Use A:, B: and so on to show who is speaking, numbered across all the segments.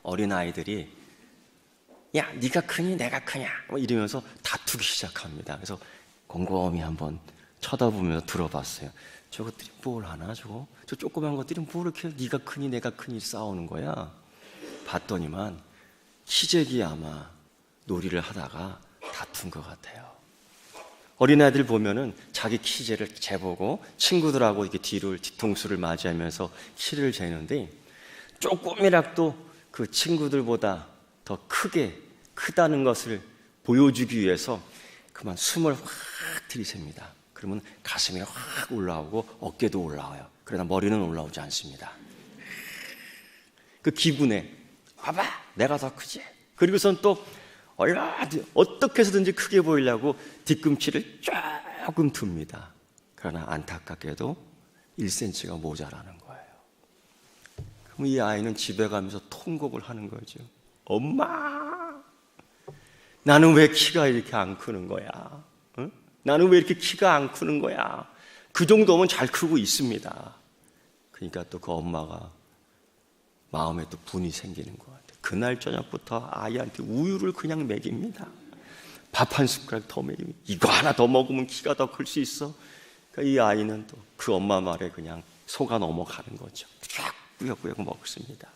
A: 어린아이들이 야, 네가 크니 내가 크냐 뭐 이러면서 다투기 시작합니다. 그래서 곰곰이 한번 쳐다보면서 들어봤어요. 저것들이 뭘 하나 저거? 저 조그만 것들이 뭘 이렇게 네가 크니 내가 크니 싸우는 거야? 봤더니만 키재기 아마 놀이를 하다가 다툰 것 같아요. 어린아이들 보면은 자기 키재를 재보고 친구들하고 이렇게 뒤통수를 맞이하면서 키를 재는데 조금이라도 그 친구들보다 더 크다는 것을 보여주기 위해서 그만 숨을 확 들이댑니다. 그러면 가슴이 확 올라오고 어깨도 올라와요. 그러나 머리는 올라오지 않습니다. 그 기분에 봐봐 내가 더 크지. 그리고선 또 어떻게 해서든지 크게 보이려고 뒤꿈치를 조금 듭니다. 그러나 안타깝게도 1cm가 모자라는 거예요. 그럼 이 아이는 집에 가면서 통곡을 하는 거죠. 엄마, 나는 왜 키가 이렇게 안 크는 거야? 응? 나는 왜 이렇게 키가 안 크는 거야? 그 정도면 잘 크고 있습니다. 그러니까 또 그 엄마가 마음에 또 분이 생기는 것 같아요. 그날 저녁부터 아이한테 우유를 그냥 먹입니다. 밥 한 숟가락 더 먹입니다. 이거 하나 더 먹으면 키가 더 클 수 있어. 그러니까 이 아이는 또 그 엄마 말에 그냥 속아 넘어가는 거죠. 쫙 꾸역꾸역 먹습니다.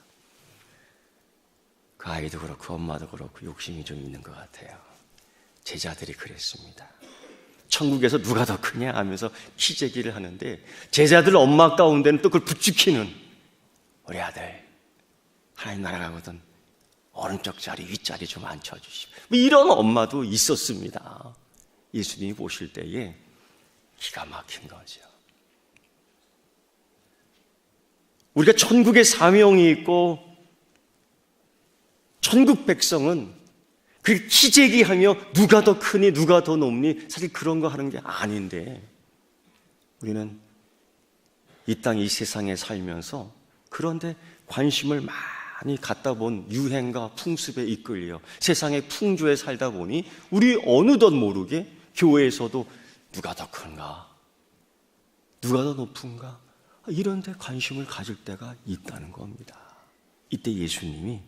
A: 그 아이도 그렇고 엄마도 그렇고 욕심이 좀 있는 것 같아요. 제자들이 그랬습니다. 천국에서 누가 더 크냐 하면서 키재기를 하는데 제자들 엄마 가운데는 또 그걸 부추기는 우리 아들 하나님 나라 가거든 오른쪽 자리 윗자리 좀 앉혀주십시오. 뭐 이런 엄마도 있었습니다. 예수님이 보실 때에 기가 막힌 거죠. 우리가 천국의 사명이 있고 천국 백성은 그 키재기하며 누가 더 크니 누가 더 높니 사실 그런 거 하는 게 아닌데 우리는 이 땅 이 세상에 살면서 그런데 관심을 많이 갖다 본 유행과 풍습에 이끌려 세상의 풍조에 살다 보니 우리 어느덧 모르게 교회에서도 누가 더 큰가 누가 더 높은가 이런 데 관심을 가질 때가 있다는 겁니다. 이때 예수님이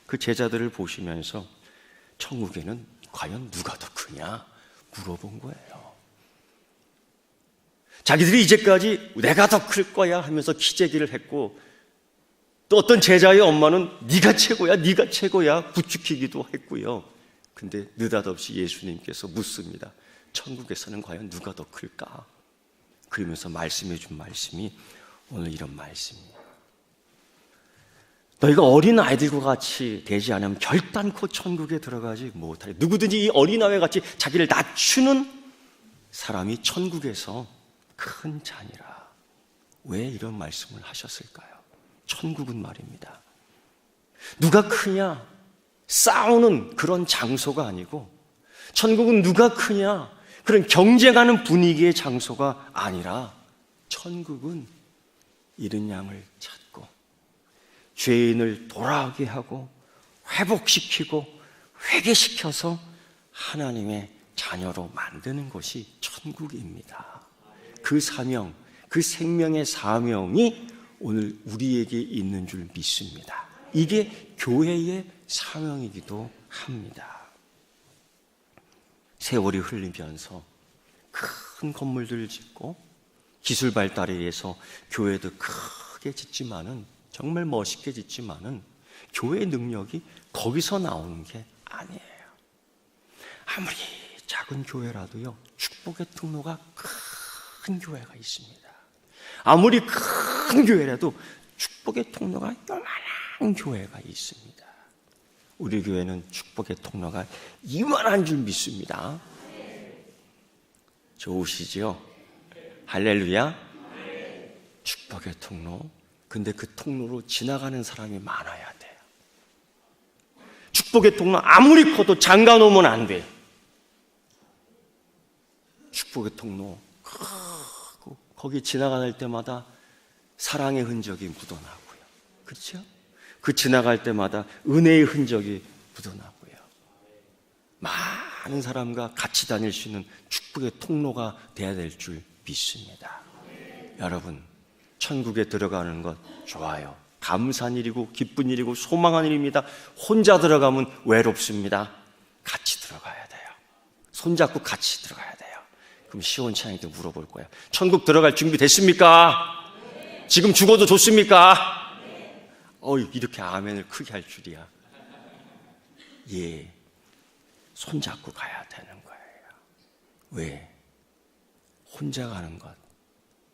A: 그 제자들을 보시면서 천국에는 과연 누가 더 크냐 물어본 거예요. 자기들이 이제까지 내가 더 클 거야 하면서 키재기를 했고 또 어떤 제자의 엄마는 네가 최고야 네가 최고야 부추기기도 했고요. 근데 느닷없이 예수님께서 묻습니다. 천국에서는 과연 누가 더 클까? 그러면서 말씀해 준 말씀이 오늘 이런 말씀이에요. 너희가 어린 아이들과 같이 되지 않으면 결단코 천국에 들어가지 못하리. 누구든지 이 어린아이와 같이 자기를 낮추는 사람이 천국에서 큰 자니라. 왜 이런 말씀을 하셨을까요? 천국은 말입니다. 누가 크냐 싸우는 그런 장소가 아니고 천국은 누가 크냐 그런 경쟁하는 분위기의 장소가 아니라 천국은 잃은 양을 찾고 죄인을 돌아오게 하고 회복시키고 회개시켜서 하나님의 자녀로 만드는 것이 천국입니다. 그 사명, 그 생명의 사명이 오늘 우리에게 있는 줄 믿습니다. 이게 교회의 사명이기도 합니다. 세월이 흘리면서 큰 건물들을 짓고 기술 발달에 의해서 교회도 크게 짓지만은 정말 멋있게 짓지만은 교회의 능력이 거기서 나오는 게 아니에요. 아무리 작은 교회라도요 축복의 통로가 큰 교회가 있습니다. 아무리 큰 교회라도 축복의 통로가 요만한 교회가 있습니다. 우리 교회는 축복의 통로가 이만한 줄 믿습니다. 좋으시죠? 할렐루야. 축복의 통로. 근데 그 통로로 지나가는 사람이 많아야 돼요. 축복의 통로 아무리 커도 잠가 놓으면 안 돼. 축복의 통로 크고 거기 지나갈 때마다 사랑의 흔적이 묻어나고요. 그렇죠? 그 지나갈 때마다 은혜의 흔적이 묻어나고요. 많은 사람과 같이 다닐 수 있는 축복의 통로가 돼야 될 줄 믿습니다. 여러분, 천국에 들어가는 것 좋아요. 감사한 일이고 기쁜 일이고 소망한 일입니다. 혼자 들어가면 외롭습니다. 같이 들어가야 돼요. 손잡고 같이 들어가야 돼요. 그럼 시온찮이한테 물어볼 거예요. 천국 들어갈 준비 됐습니까? 지금 죽어도 좋습니까? 이렇게 아멘을 크게 할 줄이야. 예, 손잡고 가야 되는 거예요. 왜? 혼자 가는 것,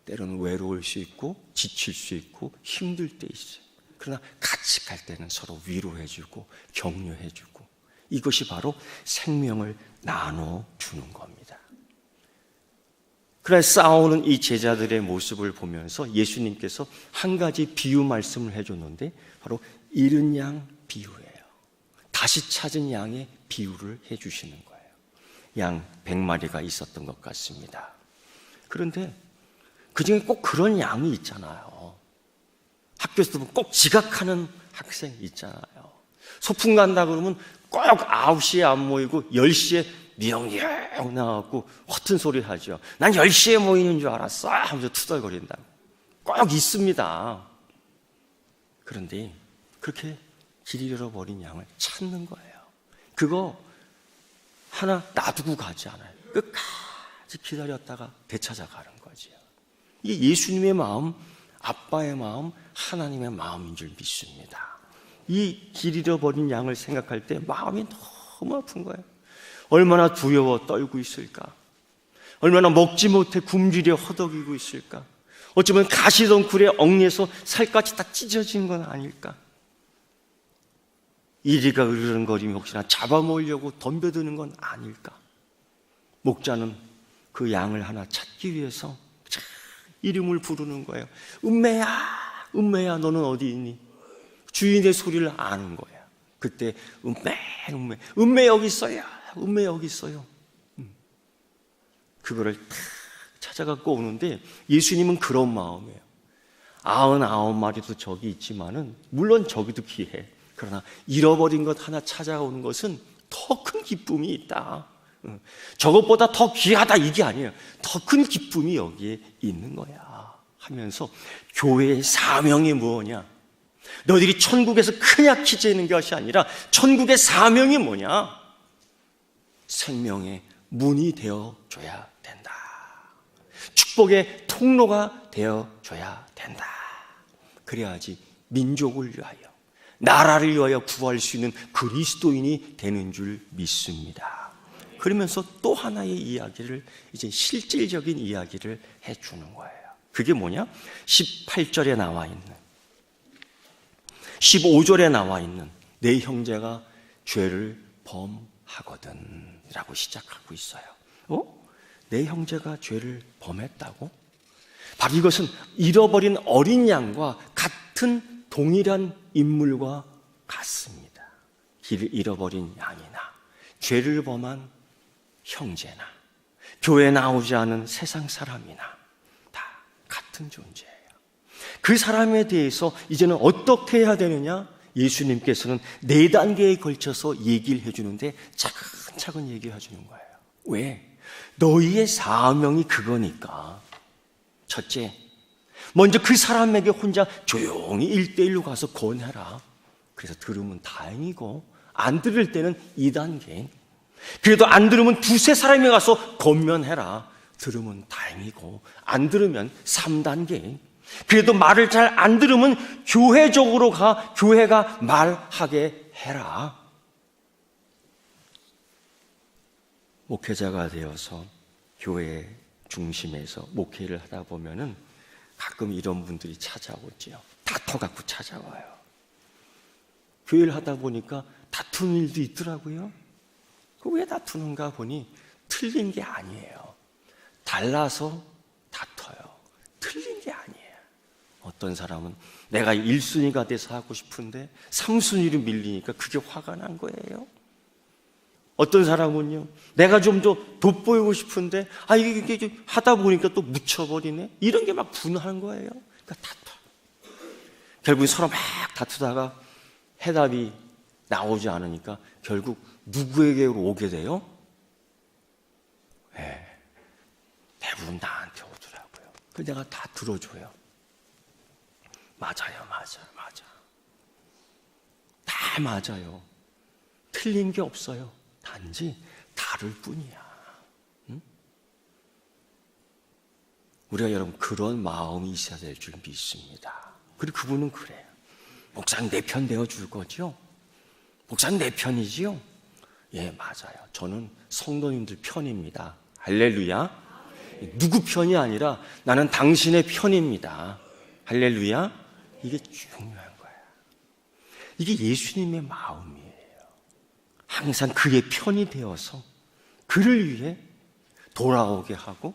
A: 때로는 외로울 수 있고 지칠 수 있고 힘들 때 있어요. 그러나 같이 갈 때는 서로 위로해주고 격려해주고, 이것이 바로 생명을 나눠주는 겁니다. 그래, 싸우는 이 제자들의 모습을 보면서 예수님께서 한 가지 비유 말씀을 해줬는데, 바로 잃은 양 비유예요. 다시 찾은 양의 비유를 해주시는 거예요. 양 100마리가 있었던 것 같습니다. 그런데 그 중에 꼭 그런 양이 있잖아요. 학교에서도 꼭 지각하는 학생 있잖아요. 소풍 간다 그러면 꼭 9시에 안 모이고 10시에 미영미영 나와갖고 허튼 소리 하죠. 난 10시에 모이는 줄 알았어 하면서 투덜거린다. 꼭 있습니다. 그런데 그렇게 길 잃어버린 양을 찾는 거예요. 그거 하나 놔두고 가지 않아요. 끝까지 기다렸다가 되찾아가는 거죠. 이게 예수님의 마음, 아빠의 마음, 하나님의 마음인 줄 믿습니다. 이 길 잃어버린 양을 생각할 때 마음이 너무 아픈 거예요. 얼마나 두려워 떨고 있을까? 얼마나 먹지 못해 굶주려 허덕이고 있을까? 어쩌면 가시덩굴에 얽매여서 살갗이 다 찢어진 건 아닐까? 이리가 으르렁거리며 혹시나 잡아먹으려고 덤벼드는 건 아닐까? 목자는 그 양을 하나 찾기 위해서 이름을 부르는 거예요. 은매야, 은매야, 너는 어디 있니? 주인의 소리를 아는 거야. 그때 은매 여기 있어요. 은매 여기 있어요. 그거를 탁 찾아갖고 오는데, 예수님은 그런 마음이에요. 99마리도 저기 있지만은 물론 저기도 귀해. 그러나 잃어버린 것 하나 찾아오는 것은 더 큰 기쁨이 있다. 저것보다 더 귀하다, 이게 아니에요. 더 큰 기쁨이 여기에 있는 거야 하면서, 교회의 사명이 뭐냐? 너희들이 천국에서 크냐 키재는 것이 아니라 천국의 사명이 뭐냐? 생명의 문이 되어줘야 된다. 축복의 통로가 되어줘야 된다. 그래야지 민족을 위하여, 나라를 위하여 구할 수 있는 그리스도인이 되는 줄 믿습니다. 그러면서 또 하나의 이야기를, 이제 실질적인 이야기를 해주는 거예요. 그게 뭐냐? 18절에 나와 있는, 15절에 나와 있는 내 형제가 죄를 범하거든 라고 시작하고 있어요. 내 형제가 죄를 범했다고? 바로 이것은 잃어버린 어린 양과 같은 동일한 인물과 같습니다. 길을 잃어버린 양이나 죄를 범한 형제나 교회에 나오지 않은 세상 사람이나 다 같은 존재예요. 그 사람에 대해서 이제는 어떻게 해야 되느냐? 예수님께서는 4단계에 걸쳐서 얘기를 해주는데 차근차근 얘기해 주는 거예요. 왜? 너희의 사명이 그거니까. 첫째, 먼저 그 사람에게 혼자 조용히 1대1로 가서 권해라. 그래서 들으면 다행이고, 안 들을 때는 2단계. 그래도 안 들으면 2-3 사람이 가서 권면해라. 들으면 다행이고, 안 들으면 3단계. 그래도 말을 잘 안 들으면 교회적으로 가, 교회가 말하게 해라. 목회자가 되어서 교회 중심에서 목회를 하다 보면은 가끔 이런 분들이 찾아오지요. 다퉈갖고 찾아와요. 교회를 하다 보니까 다투는 일도 있더라고요. 왜 다투는가 보니 틀린 게 아니에요. 달라서 다퉈요. 틀린 게 아니에요. 어떤 사람은 내가 1순위가 돼서 하고 싶은데 3순위로 밀리니까 그게 화가 난 거예요. 어떤 사람은요, 내가 좀 더 돋보이고 싶은데 이게 하다 보니까 또 묻혀버리네. 이런 게 막 분한 거예요. 그러니까 다퉈. 결국 서로 막 다투다가 해답이 나오지 않으니까 결국 누구에게로 오게 돼요? 네, 대부분 나한테 오더라고요. 그래서 내가 다 들어줘요. 맞아요. 다 맞아요. 틀린 게 없어요. 단지 다를 뿐이야. 응? 우리가 여러분 그런 마음이 있어야 될 줄 믿습니다. 그리고 그분은 그래요. 목사님 내 편 되어줄 거죠? 목사님 내 편이지요? 예, 맞아요. 저는 성도님들 편입니다. 할렐루야. 누구 편이 아니라 나는 당신의 편입니다. 할렐루야. 이게 중요한 거예요. 이게 예수님의 마음이에요. 항상 그의 편이 되어서 그를 위해 돌아오게 하고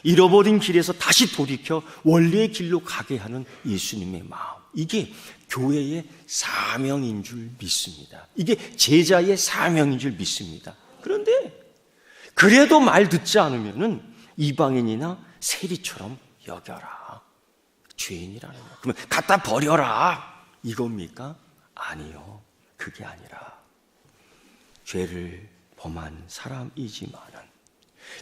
A: 잃어버린 길에서 다시 돌이켜 원래의 길로 가게 하는 예수님의 마음. 이게 교회의 사명인 줄 믿습니다. 이게 제자의 사명인 줄 믿습니다. 그런데 그래도 말 듣지 않으면은 이방인이나 세리처럼 여겨라. 죄인이라는 거예요. 그러면 갖다 버려라. 이겁니까? 아니요. 그게 아니라 죄를 범한 사람이지만은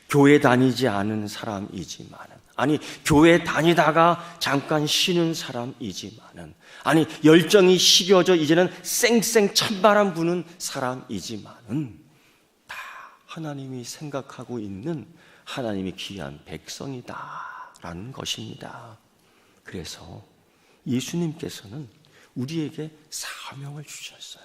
A: 교회 다니지 않은 사람이지만은 아니 교회 다니다가 잠깐 쉬는 사람이지만은 아니 열정이 식어져 이제는 쌩쌩 찬바람 부는 사람이지만은 다 하나님이 생각하고 있는 하나님이 귀한 백성이다라는 것입니다. 그래서 예수님께서는 우리에게 사명을 주셨어요.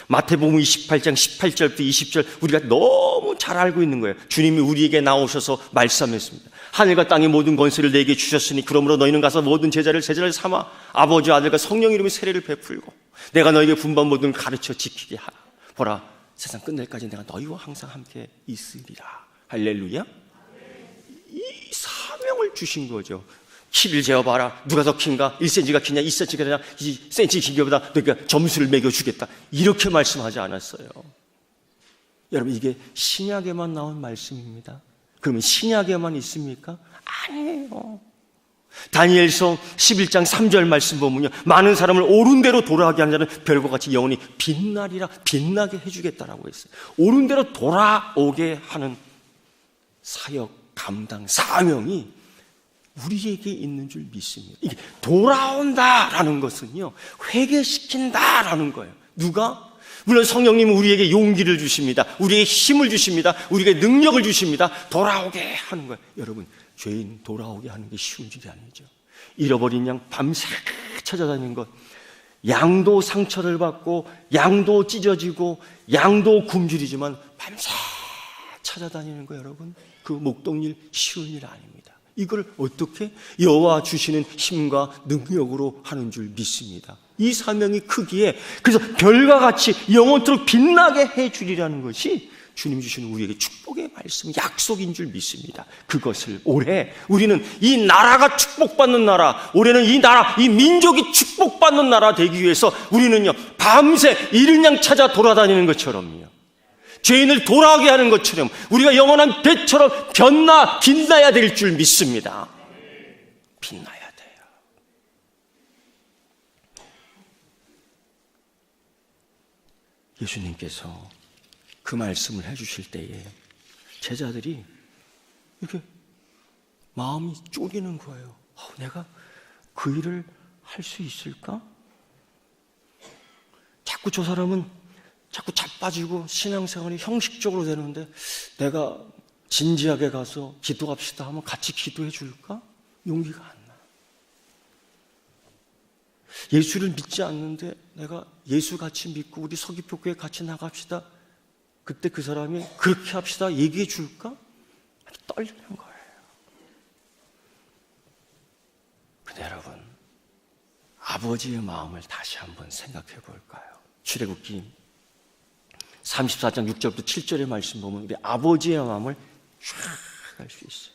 A: 마태복음 28장 18절부터 20절 우리가 너무 잘 알고 있는 거예요. 주님이 우리에게 나오셔서 말씀했습니다. 하늘과 땅의 모든 권세를 내게 주셨으니 그러므로 너희는 가서 모든 제자를 삼아 아버지 아들과 성령 이름의 세례를 베풀고 내가 너에게 분반 모든 가르쳐 지키게 하라. 보라 세상 끝날까지 내가 너희와 항상 함께 있으리라. 할렐루야. 이 사명을 주신 거죠. 키를 재어봐라. 누가 더 긴가? 1cm가 기냐? 2cm가 되냐? 2cm 긴 것보다 너희가 점수를 매겨주겠다. 이렇게 말씀하지 않았어요. 여러분 이게 신약에만 나온 말씀입니다. 그러면 신약에만 있습니까? 아니에요. 다니엘서 11장 3절 말씀 보면요, 많은 사람을 옳은 대로 돌아가게 하는 자는 별과 같이 영원히 빛나리라. 빛나게 해주겠다라고 했어요. 옳은 대로 돌아오게 하는 사역, 감당, 사명이 우리에게 있는 줄 믿습니다. 이게 돌아온다라는 것은요, 회개시킨다라는 거예요. 누가? 물론 성령님은 우리에게 용기를 주십니다. 우리에게 힘을 주십니다. 우리에게 능력을 주십니다. 돌아오게 하는 거예요. 여러분, 죄인 돌아오게 하는 게 쉬운 일이 아니죠. 잃어버린 양 밤새 찾아다니는 것, 양도 상처를 받고 양도 찢어지고 양도 굶주리지만 밤새 찾아다니는 거 여러분, 그 목동일 쉬운 일 아닙니다. 이걸 어떻게? 여호와 주시는 힘과 능력으로 하는 줄 믿습니다. 이 사명이 크기에 그래서 별과 같이 영원토록 빛나게 해주리라는 것이 주님 주시는 우리에게 축복의 말씀, 약속인 줄 믿습니다. 그것을 올해 우리는 이 나라가 축복받는 나라, 올해는 이 나라, 이 민족이 축복받는 나라 되기 위해서 우리는요 밤새 이른 양 찾아 돌아다니는 것처럼요, 죄인을 돌아오게 하는 것처럼 우리가 영원한 빛처럼 빛나야 될 줄 믿습니다. 빛나야 돼요. 예수님께서 그 말씀을 해주실 때에 제자들이 이렇게 마음이 쪼기는 거예요. 내가 그 일을 할 수 있을까? 자꾸 저 사람은 자꾸 자빠지고 신앙생활이 형식적으로 되는데 내가 진지하게 가서 기도합시다 하면 같이 기도해 줄까? 용기가 안 나. 예수를 믿지 않는데 내가 예수 같이 믿고 우리 서귀포교회 같이 나갑시다. 그때 그 사람이 그렇게 합시다 얘기해 줄까? 떨리는 거예요. 근데 여러분, 아버지의 마음을 다시 한번 생각해 볼까요? 출애굽기 34장 6절부터 7절의 말씀 보면 우리 아버지의 마음을 쫙 알 수 있어요.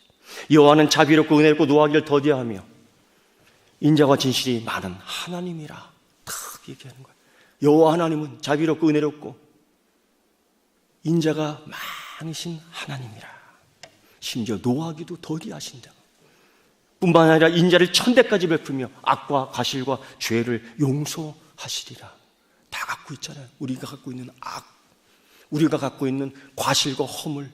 A: 여호와는 자비롭고 은혜롭고 노하기를 더디하며 인자와 진실이 많은 하나님이라 탁 얘기하는 거예요. 여호와 하나님은 자비롭고 은혜롭고 인자가 많으신 하나님이라. 심지어 노하기도 더디하신다. 뿐만 아니라 인자를 천대까지 베풀며 악과 과실과 죄를 용서하시리라. 다 갖고 있잖아요. 우리가 갖고 있는 악, 우리가 갖고 있는 과실과 허물,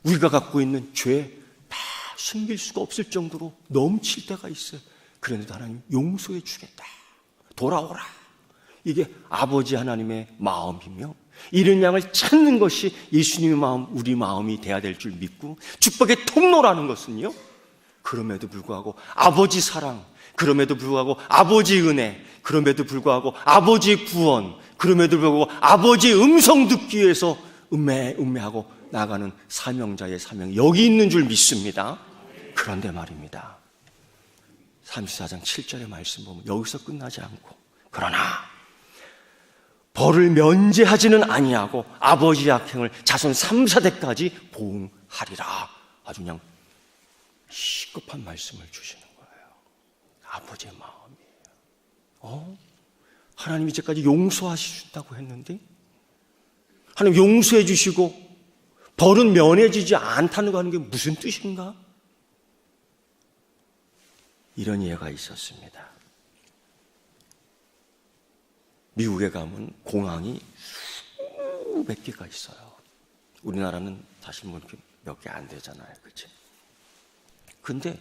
A: 우리가 갖고 있는 죄 다 숨길 수가 없을 정도로 넘칠 때가 있어요. 그런데도 하나님 용서해 주겠다. 돌아오라. 이게 아버지 하나님의 마음이며 이런 양을 찾는 것이 예수님의 마음, 우리 마음이 돼야 될 줄 믿고 축복의 통로라는 것은요, 그럼에도 불구하고 아버지 사랑, 그럼에도 불구하고 아버지 은혜, 그럼에도 불구하고 아버지 구원, 그럼에도 불구하고 아버지 음성 듣기 위해서 음매하고 나가는 사명자의 사명, 여기 있는 줄 믿습니다. 그런데 말입니다, 34장 7절의 말씀 보면 여기서 끝나지 않고, 그러나 벌을 면제하지는 아니하고 아버지의 악행을 자손 3, 4대까지 보응하리라. 아주 그냥 시급한 말씀을 주시는 거예요. 아버지의 마음이에요. 하나님 이제까지 용서하신다고 했는데 하나님 용서해 주시고 벌은 면해지지 않다는 거 하는 게 무슨 뜻인가? 이런 예가 있었습니다. 미국에 가면 공항이 수백 개가 있어요. 우리나라는 사실 뭐 이렇게 몇 개 안 되잖아요. 그치? 근데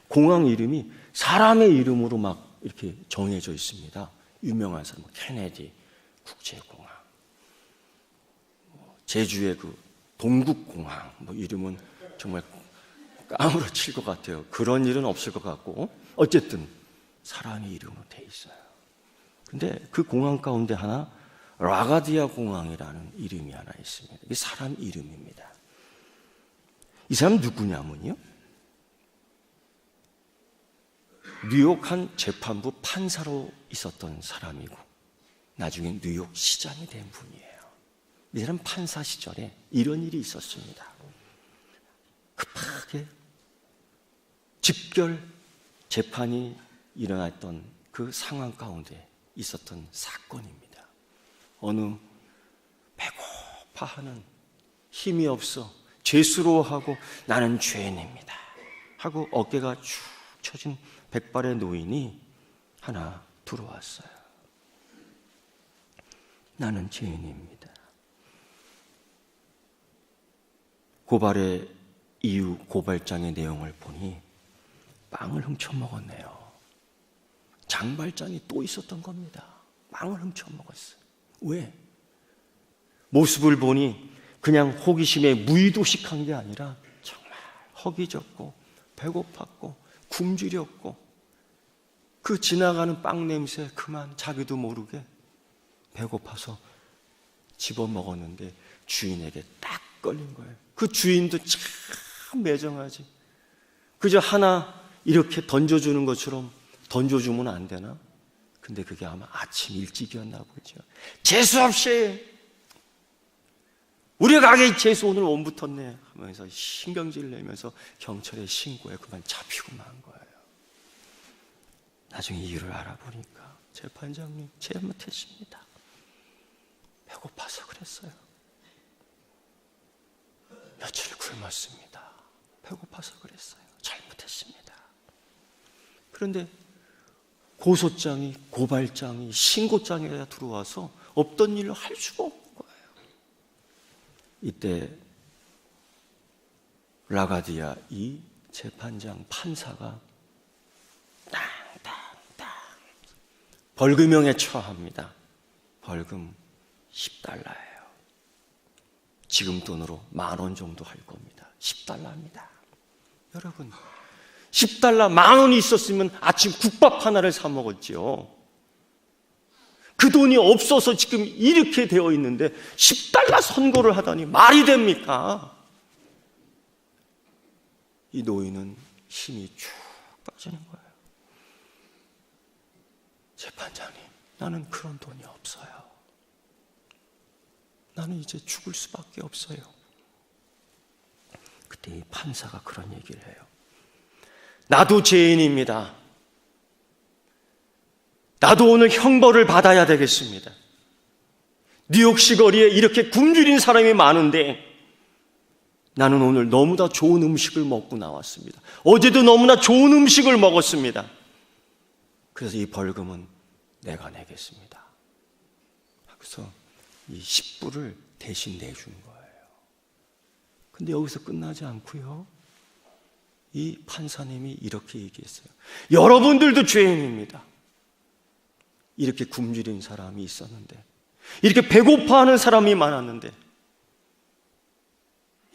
A: 공항 이름이 사람의 이름으로 막 이렇게 정해져 있습니다. 유명한 사람, 케네디 국제공항, 제주의 그 동국공항, 뭐 이름은 정말 까무러칠 것 같아요. 그런 일은 없을 것 같고, 어쨌든 사람의 이름으로 돼 있어요. 근데 그 공항 가운데 하나, 라가디아 공항이라는 이름이 하나 있습니다. 이게 사람 이름입니다. 이 사람 누구냐면요, 뉴욕 한 재판부 판사로 있었던 사람이고 나중에 뉴욕 시장이 된 분이에요. 이 사람 판사 시절에 이런 일이 있었습니다. 급하게 집결 재판이 일어났던 그 상황 가운데 있었던 사건입니다. 어느 배고파하는, 힘이 없어 죄스러워하고 나는 죄인입니다 하고 어깨가 축 처진 백발의 노인이 하나 들어왔어요. 나는 죄인입니다. 고발의 이유, 고발장의 내용을 보니 빵을 훔쳐먹었네요. 장발장이 또 있었던 겁니다. 빵을 훔쳐먹었어요. 왜? 모습을 보니 그냥 호기심에 무의도식한 게 아니라 정말 허기졌고 배고팠고 굶주렸고 그 지나가는 빵 냄새 그만 자기도 모르게 배고파서 집어먹었는데 주인에게 딱 걸린 거예요. 그 주인도 참 매정하지. 그저 하나 이렇게 던져주는 것처럼 던져주면 안 되나? 근데 그게 아마 아침 일찍이었나 보죠. 재수 없이 우리 가게 재수 오늘 못 붙었네 하면서 신경질 내면서 경찰에 신고해 그만 잡히고 만 거예요. 나중에 이유를 알아보니까 재판장님 잘못했습니다. 배고파서 그랬어요. 며칠 굶었습니다. 배고파서 그랬어요. 잘못했습니다. 그런데 고소장이, 고발장이, 신고장에 들어와서 없던 일을 할 수가 없는 거예요. 이때 라가디아 이 재판장 판사가 땅땅땅 벌금형에 처합니다. 벌금 10달러예요. 지금 돈으로 10,000원 정도 할 겁니다. 10달러입니다. 여러분 10달러 10,000원이 있었으면 아침 국밥 하나를 사 먹었지요. 그 돈이 없어서 지금 이렇게 되어 있는데 10달러 선고를 하다니 말이 됩니까? 이 노인은 힘이 쭉 빠지는 거예요. 재판장님, 나는 그런 돈이 없어요. 나는 이제 죽을 수밖에 없어요. 그때 이 판사가 그런 얘기를 해요. 나도 죄인입니다. 나도 오늘 형벌을 받아야 되겠습니다. 뉴욕시 거리에 이렇게 굶주린 사람이 많은데 나는 오늘 너무나 좋은 음식을 먹고 나왔습니다. 어제도 너무나 좋은 음식을 먹었습니다. 그래서 이 벌금은 내가 내겠습니다. 그래서 이 10불을 대신 내준 거예요. 근데 여기서 끝나지 않고요. 이 판사님이 이렇게 얘기했어요. 여러분들도 죄인입니다. 이렇게 굶주린 사람이 있었는데, 이렇게 배고파하는 사람이 많았는데,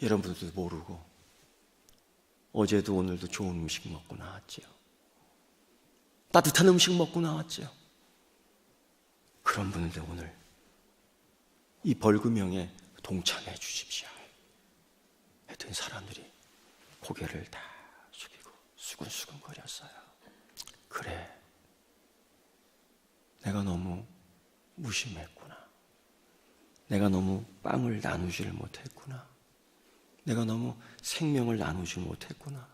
A: 여러분들도 모르고 어제도 오늘도 좋은 음식 먹고 나왔지요. 따뜻한 음식 먹고 나왔지요. 그런 분들 오늘 이 벌금형에 동참해 주십시오. 했더니 사람들이 고개를 다 숙이고 수근수근 거렸어요. 그래, 내가 너무 무심했구나. 내가 너무 빵을 나누지를 못했구나. 내가 너무 생명을 나누지 못했구나.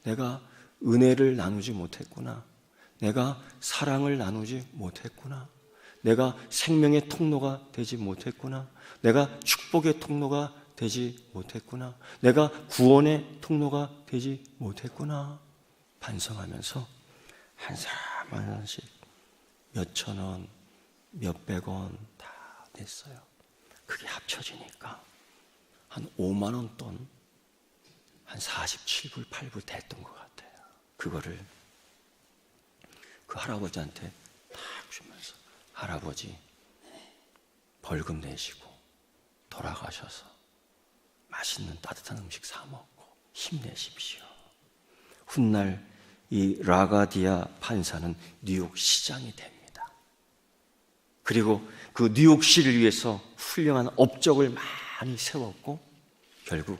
A: 내가 은혜를 나누지 못했구나. 내가 사랑을 나누지 못했구나. 내가 생명의 통로가 되지 못했구나. 내가 축복의 통로가 되지 못했구나. 내가 구원의 통로가 되지 못했구나. 반성하면서 한 사람 한 사람씩 몇천 원, 몇백 원 다 냈어요. 그게 합쳐지니까 한 5만 원 돈, 한 47불, 8불 됐던 것 같아요. 그거를 그 할아버지한테 딱 주면서, 할아버지 벌금 내시고 돌아가셔서 맛있는 따뜻한 음식 사 먹고 힘내십시오. 훗날 이 라가디아 판사는 뉴욕 시장이 됩니다. 그리고 그 뉴욕시를 위해서 훌륭한 업적을 많이 세웠고, 결국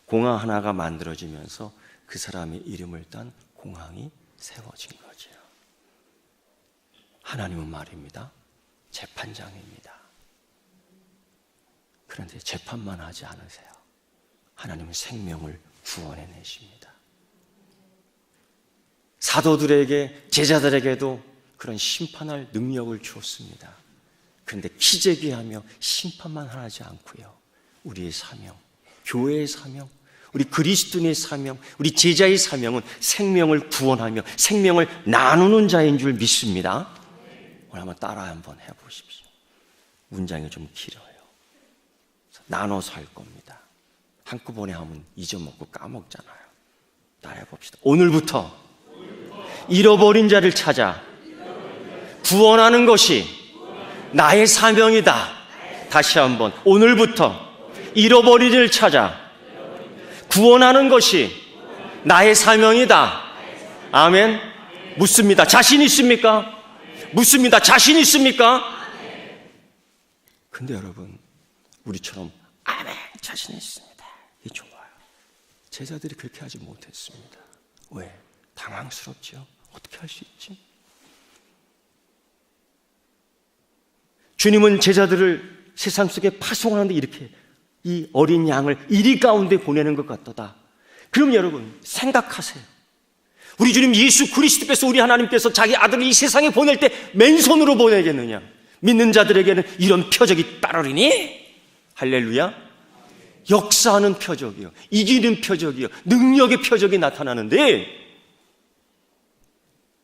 A: 공항 하나가 만들어지면서 그 사람의 이름을 딴 공항이 세워진 거죠. 하나님은 말입니다, 재판장입니다. 그런데 재판만 하지 않으세요. 하나님은 생명을 구원해 내십니다. 사도들에게, 제자들에게도 그런 심판할 능력을 주었습니다. 그런데 기재기하며 심판만 하지 않고요, 우리의 사명, 교회의 사명, 우리 그리스도인의 사명, 우리 제자의 사명은 생명을 구원하며 생명을 나누는 자인 줄 믿습니다. 오늘 한번 따라 한번 해보십시오. 문장이 좀 길어요. 나눠서 할 겁니다. 한꺼번에 하면 잊어먹고 까먹잖아요. 따라 해봅시다. 오늘부터 잃어버린 자를 찾아 구원하는 것이 나의 사명이다. 다시 한번, 오늘부터 잃어버린 자를 찾아 구원하는 것이 나의 사명이다. 아멘. 묻습니다. 자신 있습니까? 묻습니다. 자신 있습니까? 근데 여러분, 우리처럼 아멘, 자신 있습니다, 이게 좋아요. 제자들이 그렇게 하지 못했습니다. 왜? 당황스럽죠. 어떻게 할 수 있지? 주님은 제자들을 세상 속에 파송하는데 이렇게 이 어린 양을 이리 가운데 보내는 것 같도다. 그럼 여러분 생각하세요. 우리 주님 예수 그리스도께서, 우리 하나님께서 자기 아들을 이 세상에 보낼 때 맨손으로 보내겠느냐? 믿는 자들에게는 이런 표적이 따르리니? 할렐루야. 역사하는 표적이요, 이기는 표적이요, 능력의 표적이 나타나는데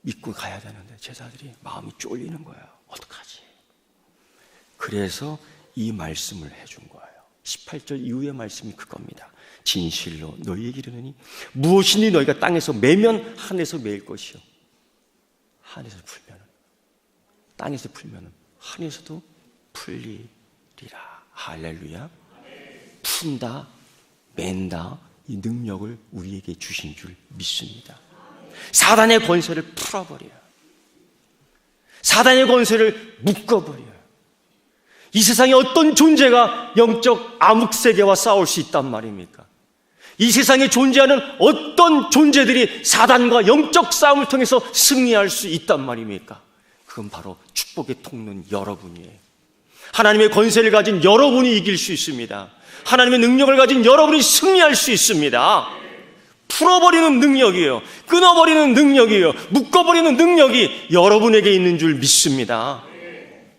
A: 믿고 가야 되는데 제자들이 마음이 쫄리는 거예요. 어떡하지? 그래서 이 말씀을 해준 거예요. 18절 이후의 말씀이 그겁니다. 진실로 너희에게 이르노니 무엇이니 너희가 땅에서 매면 하늘에서 매일 것이요, 하늘에서 풀면 땅에서 풀면 하늘에서도 풀리리라. 할렐루야. 푼다, 맨다, 이 능력을 우리에게 주신 줄 믿습니다. 사단의 권세를 풀어버려요. 사단의 권세를 묶어버려요. 이 세상에 어떤 존재가 영적 암흑세계와 싸울 수 있단 말입니까? 이 세상에 존재하는 어떤 존재들이 사단과 영적 싸움을 통해서 승리할 수 있단 말입니까? 그건 바로 축복의 통로는 여러분이에요. 하나님의 권세를 가진 여러분이 이길 수 있습니다. 하나님의 능력을 가진 여러분이 승리할 수 있습니다. 풀어버리는 능력이에요. 끊어버리는 능력이에요. 묶어버리는 능력이 여러분에게 있는 줄 믿습니다.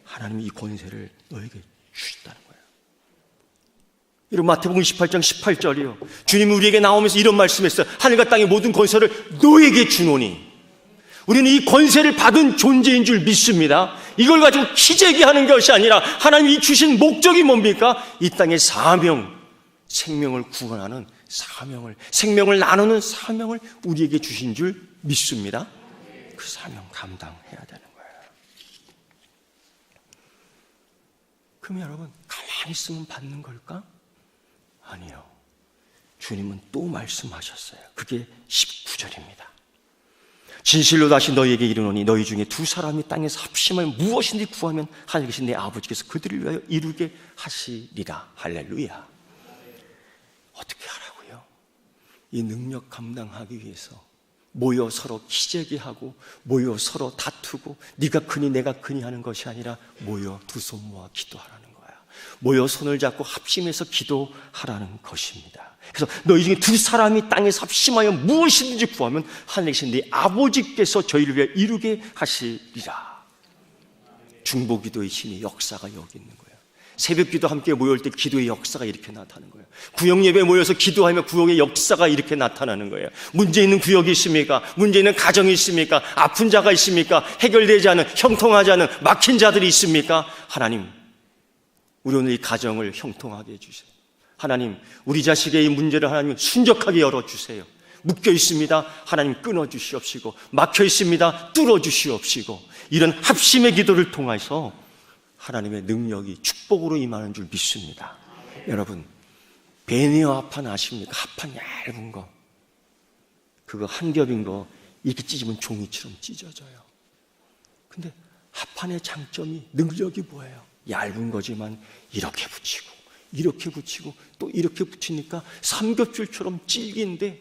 A: 하나님이 이 권세를 너에게 주셨다는 거예요. 이런 마태복음 28장 18절이요. 주님이 우리에게 나오면서 이런 말씀했어요. 하늘과 땅의 모든 권세를 너에게 주노니. 우리는 이 권세를 받은 존재인 줄 믿습니다. 이걸 가지고 기재기하는 것이 아니라 하나님이 주신 목적이 뭡니까? 이 땅의 사명, 생명을 구원하는 사명을, 생명을 나누는 사명을 우리에게 주신 줄 믿습니다. 그 사명 감당해야 되는 거예요. 그럼 여러분, 가만히 있으면 받는 걸까? 아니요. 주님은 또 말씀하셨어요. 그게 19절입니다. 진실로 다시 너희에게 이르노니 너희 중에 두 사람이 땅에서 합심하여 무엇인지 구하면 하늘에 계신 내 아버지께서 그들을 위하여 이루게 하시리라. 할렐루야. 어떻게 하라고요? 이 능력 감당하기 위해서 모여 서로 기재기하고 모여 서로 다투고 네가 크니 내가 크니 하는 것이 아니라 모여 두 손 모아 기도하라는 거야. 모여 손을 잡고 합심해서 기도하라는 것입니다. 그래서 너희 중에 두 사람이 땅에서 합심하여 무엇이든지 구하면 하늘에 계신 네 아버지께서 저희를 위해 이루게 하시리라. 중보기도의 힘이, 역사가 여기 있는 거예요. 새벽기도 함께 모일 때 기도의 역사가 이렇게 나타나는 거예요. 구역예배에 모여서 기도하며 구역의 역사가 이렇게 나타나는 거예요. 문제 있는 구역이 있습니까? 문제 있는 가정이 있습니까? 아픈 자가 있습니까? 해결되지 않은, 형통하지 않은 막힌 자들이 있습니까? 하나님, 우리 오늘 이 가정을 형통하게 해주세요. 하나님, 우리 자식의 이 문제를 하나님 순적하게 열어주세요. 묶여 있습니다. 하나님 끊어주시옵시고, 막혀 있습니다. 뚫어주시옵시고, 이런 합심의 기도를 통해서 하나님의 능력이 축복으로 임하는 줄 믿습니다. 여러분, 베니어 합판 아십니까? 합판 얇은 거, 그거 한 겹인 거 이렇게 찢으면 종이처럼 찢어져요. 근데 합판의 장점이, 능력이 뭐예요? 얇은 거지만 이렇게 붙이고 또 이렇게 붙이니까 삼겹줄처럼 질긴데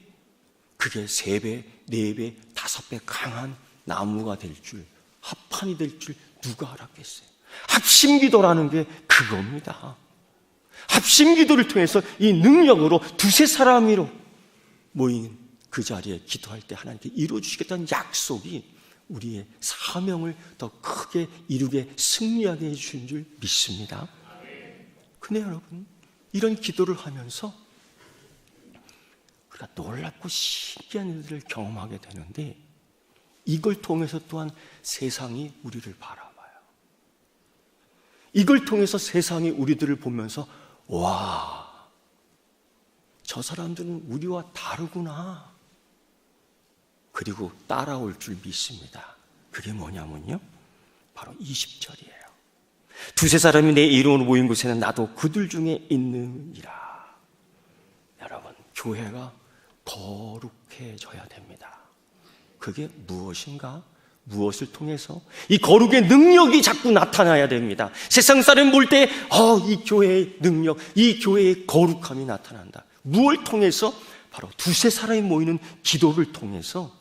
A: 그게 3배, 4배, 5배 강한 나무가 될 줄, 합판이 될 줄 누가 알았겠어요? 합심기도라는 게 그겁니다. 합심기도를 통해서 이 능력으로 두세 사람으로 모인 그 자리에 기도할 때 하나님께 이루어주시겠다는 약속이 우리의 사명을 더 크게 이루게 승리하게 해주신 줄 믿습니다. 근데 여러분, 이런 기도를 하면서 우리가 놀랍고 신기한 일들을 경험하게 되는데 이걸 통해서 또한 세상이 우리를 바라봐요. 이걸 통해서 세상이 우리들을 보면서 와, 저 사람들은 우리와 다르구나. 그리고 따라올 줄 믿습니다. 그게 뭐냐면요, 바로 20절이에요. 두세 사람이 내 이름으로 모인 곳에는 나도 그들 중에 있느니라. 여러분, 교회가 거룩해져야 됩니다. 그게 무엇인가? 무엇을 통해서? 이 거룩의 능력이 자꾸 나타나야 됩니다. 세상 사람 볼 때 이 교회의 능력, 이 교회의 거룩함이 나타난다. 무엇을 통해서? 바로 두세 사람이 모이는 기도를 통해서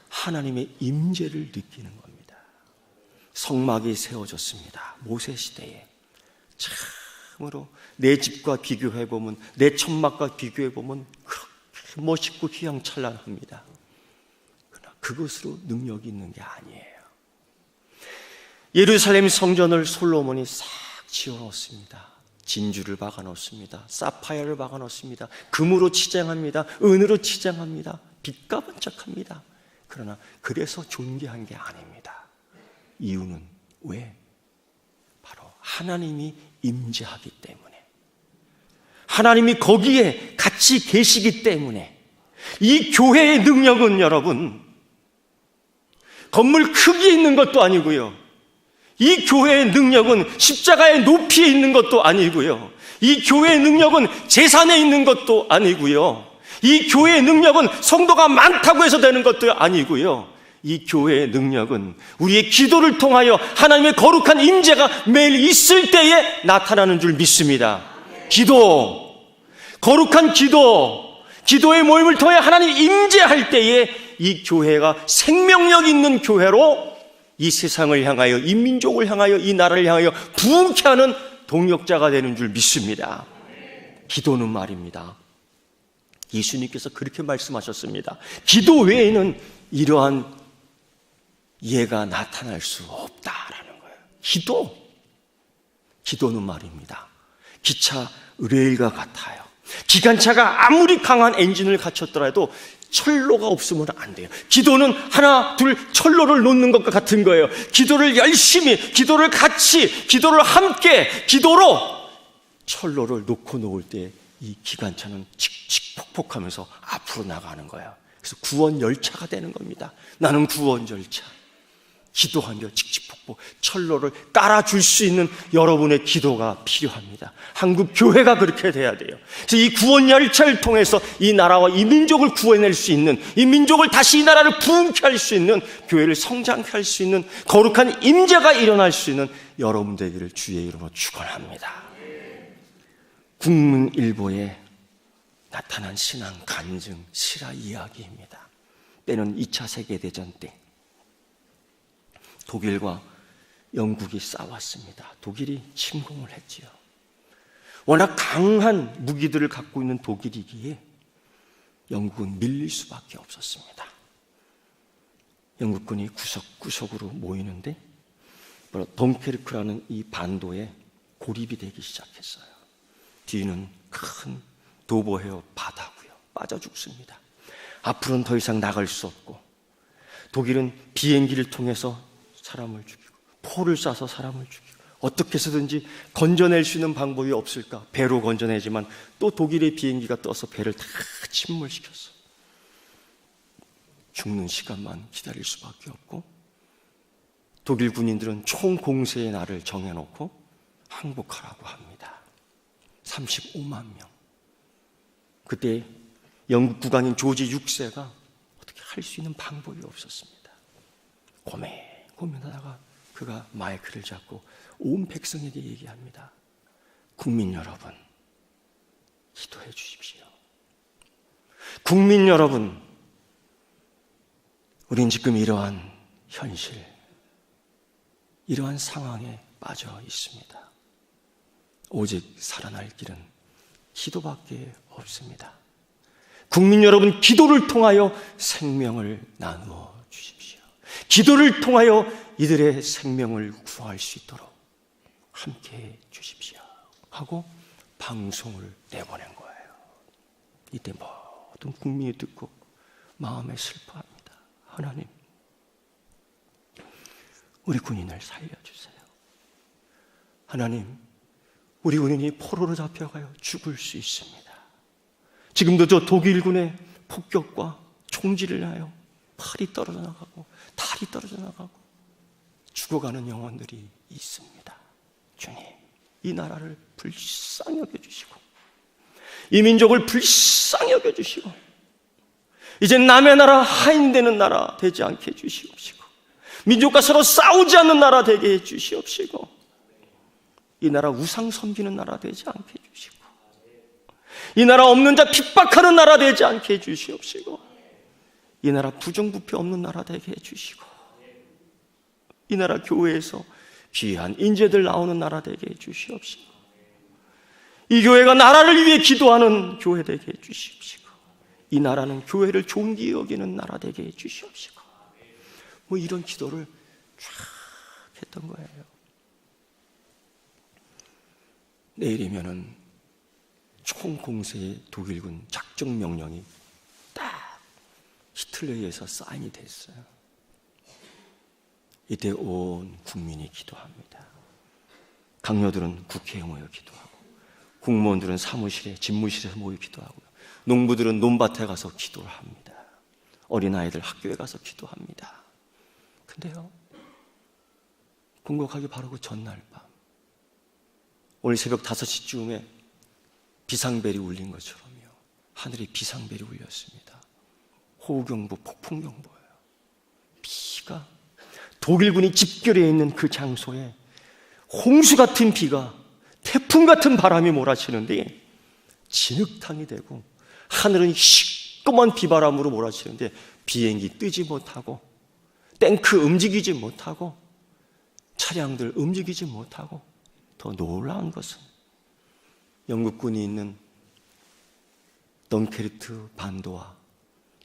A: 하나님의 임재를 느끼는 겁니다. 성막이 세워졌습니다. 모세 시대에. 참으로 내 집과 비교해보면, 내 천막과 비교해보면 그렇게 멋있고 휘황찬란합니다. 그러나 그것으로 능력이 있는 게 아니에요. 예루살렘 성전을 솔로몬이 싹 지어놓습니다. 진주를 박아놓습니다. 사파이어를 박아놓습니다. 금으로 치장합니다. 은으로 치장합니다. 빛과 번쩍합니다. 그러나 그래서 존귀한 게 아닙니다. 이유는 왜? 바로 하나님이 임재하기 때문에, 하나님이 거기에 같이 계시기 때문에. 이 교회의 능력은 여러분, 건물 크기에 있는 것도 아니고요, 이 교회의 능력은 십자가의 높이에 있는 것도 아니고요, 이 교회의 능력은 재산에 있는 것도 아니고요, 이 교회의 능력은 성도가 많다고 해서 되는 것도 아니고요, 이 교회의 능력은 우리의 기도를 통하여 하나님의 거룩한 임재가 매일 있을 때에 나타나는 줄 믿습니다. 기도, 거룩한 기도, 기도의 모임을 통해 하나님 임재할 때에 이 교회가 생명력 있는 교회로 이 세상을 향하여, 이 민족을 향하여, 이 나라를 향하여 부흥케 하는 동력자가 되는 줄 믿습니다. 기도는 말입니다, 예수님께서 그렇게 말씀하셨습니다. 기도 외에는 이러한 예가 나타날 수 없다라는 거예요. 기도는 말입니다, 기차 레일과 같아요. 기관차가 아무리 강한 엔진을 갖췄더라도 철로가 없으면 안 돼요. 기도는 하나, 둘 철로를 놓는 것과 같은 거예요. 기도를 열심히, 기도를 같이, 기도를 함께, 기도로 철로를 놓고 놓을 때 이 기관차는 칙칙폭폭하면서 앞으로 나가는 거예요. 그래서 구원 열차가 되는 겁니다. 나는 구원 열차. 기도하며 칙칙폭폭 철로를 깔아줄 수 있는 여러분의 기도가 필요합니다. 한국 교회가 그렇게 돼야 돼요. 그래서 이 구원 열차를 통해서 이 나라와 이 민족을 구해낼 수 있는, 이 민족을 다시 이 나라를 부흥케 할 수 있는, 교회를 성장케 할 수 있는 거룩한 임재가 일어날 수 있는 여러분 되기를 주의 이름으로 축원합니다. 국민일보에 나타난 신앙 간증 실화 이야기입니다. 때는 2차 세계대전 때 독일과 영국이 싸웠습니다. 독일이 침공을 했지요. 워낙 강한 무기들을 갖고 있는 독일이기에 영국은 밀릴 수밖에 없었습니다. 영국군이 구석구석으로 모이는데 덩케르크라는 이 반도에 고립이 되기 시작했어요. 뒤는 큰 도보해협 바다고요. 빠져 죽습니다. 앞으로는 더 이상 나갈 수 없고 독일은 비행기를 통해서 사람을 죽이고 포를 쏴서 사람을 죽이고 어떻게 해서든지 건져낼 수 있는 방법이 없을까? 배로 건져내지만 또 독일의 비행기가 떠서 배를 다 침몰시켰어. 죽는 시간만 기다릴 수밖에 없고 독일 군인들은 총공세의 날을 정해놓고 항복하라고 합니다. 35만 명. 그때 영국 국왕인 조지 6세가 어떻게 할 수 있는 방법이 없었습니다. 고민하다가 그가 마이크를 잡고 온 백성에게 얘기합니다. 국민 여러분, 기도해 주십시오. 국민 여러분, 우린 지금 이러한 현실, 이러한 상황에 빠져 있습니다. 오직 살아날 길은 기도밖에 없습니다. 국민 여러분, 기도를 통하여 생명을 나누어 주십시오. 기도를 통하여 이들의 생명을 구할 수 있도록 함께해 주십시오 하고 방송을 내보낸 거예요. 이때 모든 국민이 듣고 마음에 슬퍼합니다. 하나님, 우리 군인을 살려주세요. 하나님, 우리 군인이 포로로 잡혀가요 죽을 수 있습니다. 지금도 저 독일군의 폭격과 총질을 하여 팔이 떨어져 나가고 다리 떨어져 나가고 죽어가는 영혼들이 있습니다. 주님, 이 나라를 불쌍히 여겨주시고 이 민족을 불쌍히 여겨주시고 이제 남의 나라, 하인되는 나라 되지 않게 해주시옵시고 민족과 서로 싸우지 않는 나라 되게 해주시옵시고 이 나라 우상 섬기는 나라 되지 않게 해주시고 이 나라 없는 자 핍박하는 나라 되지 않게 해주시옵시고 이 나라 부정부패 없는 나라 되게 해주시고 이 나라 교회에서 귀한 인재들 나오는 나라 되게 해주시옵시고 이 교회가 나라를 위해 기도하는 교회 되게 해주시옵시고 이 나라는 교회를 존귀히 여기는 나라 되게 해주시옵시고 뭐 이런 기도를 쫙 했던 거예요. 내일이면은 총공세의 독일군 작전 명령이 딱 히틀러에 의해서 사인이 됐어요. 이때 온 국민이 기도합니다. 강요들은 국회에 모여 기도하고 공무원들은 사무실에 집무실에서 모여 기도하고요. 농부들은 논밭에 가서 기도를 합니다. 어린아이들 학교에 가서 기도합니다. 근데요, 공격하기 바로 그 전날 밤 오늘 새벽 5시쯤에 비상벨이 울린 것처럼요 하늘에 비상벨이 울렸습니다. 호우경보, 폭풍경보예요. 비가 독일군이 집결해 있는 그 장소에 홍수 같은 비가 태풍 같은 바람이 몰아치는데 진흙탕이 되고 하늘은 시꺼먼 비바람으로 몰아치는데 비행기 뜨지 못하고 탱크 움직이지 못하고 차량들 움직이지 못하고 더 놀라운 것은 영국군이 있는 덩케르트 반도와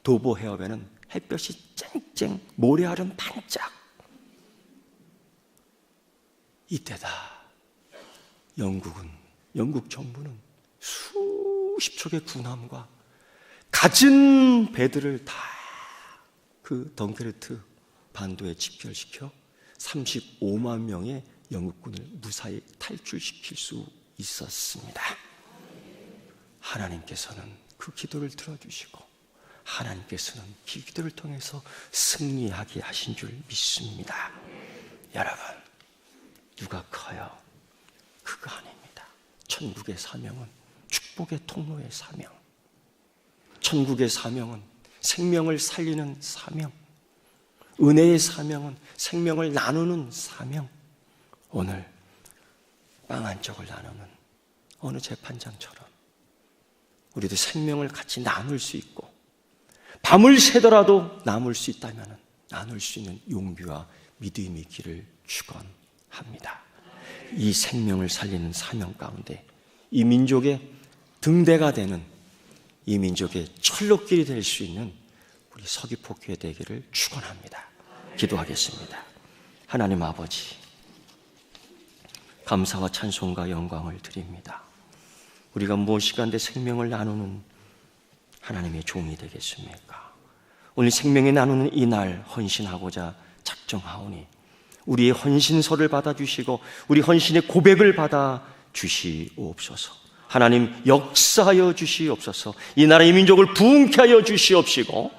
A: 도보 해협에는 햇볕이 쨍쨍 모래알은 반짝. 이때다 영국 정부는 수십 척의 군함과 갖은 배들을 다 그 덩케르트 반도에 집결시켜 35만 명의 영국군을 무사히 탈출시킬 수 있었습니다. 하나님께서는 그 기도를 들어주시고 하나님께서는 그 기도를 통해서 승리하게 하신 줄 믿습니다. 여러분, 누가 커요? 그거 아닙니다. 천국의 사명은 축복의 통로의 사명, 천국의 사명은 생명을 살리는 사명, 은혜의 사명은 생명을 나누는 사명. 오늘 빵 한 쪽을 나누는 어느 재판장처럼 우리도 생명을 같이 나눌 수 있고 밤을 새더라도 남을 수 있다면 나눌 수 있는 용기와 믿음의 길을 축원합니다. 이 생명을 살리는 사명 가운데 이 민족의 등대가 되는, 이 민족의 철로길이 될 수 있는 우리 서귀포 교회 되기를 축원합니다. 기도하겠습니다. 하나님 아버지, 감사와 찬송과 영광을 드립니다. 우리가 무엇이간데 생명을 나누는 하나님의 종이 되겠습니까? 오늘 생명을 나누는 이 날 헌신하고자 작정하오니 우리의 헌신서를 받아주시고 우리 헌신의 고백을 받아주시옵소서. 하나님 역사하여 주시옵소서. 이 나라의 민족을 부흥케 하여 주시옵시고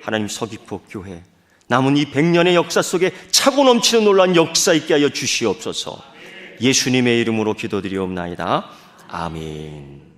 A: 하나님 서귀포 교회 남은 이 100년의 역사 속에 차고 넘치는 놀라운 역사 있게 하여 주시옵소서. 예수님의 이름으로 기도드리옵나이다. 아멘.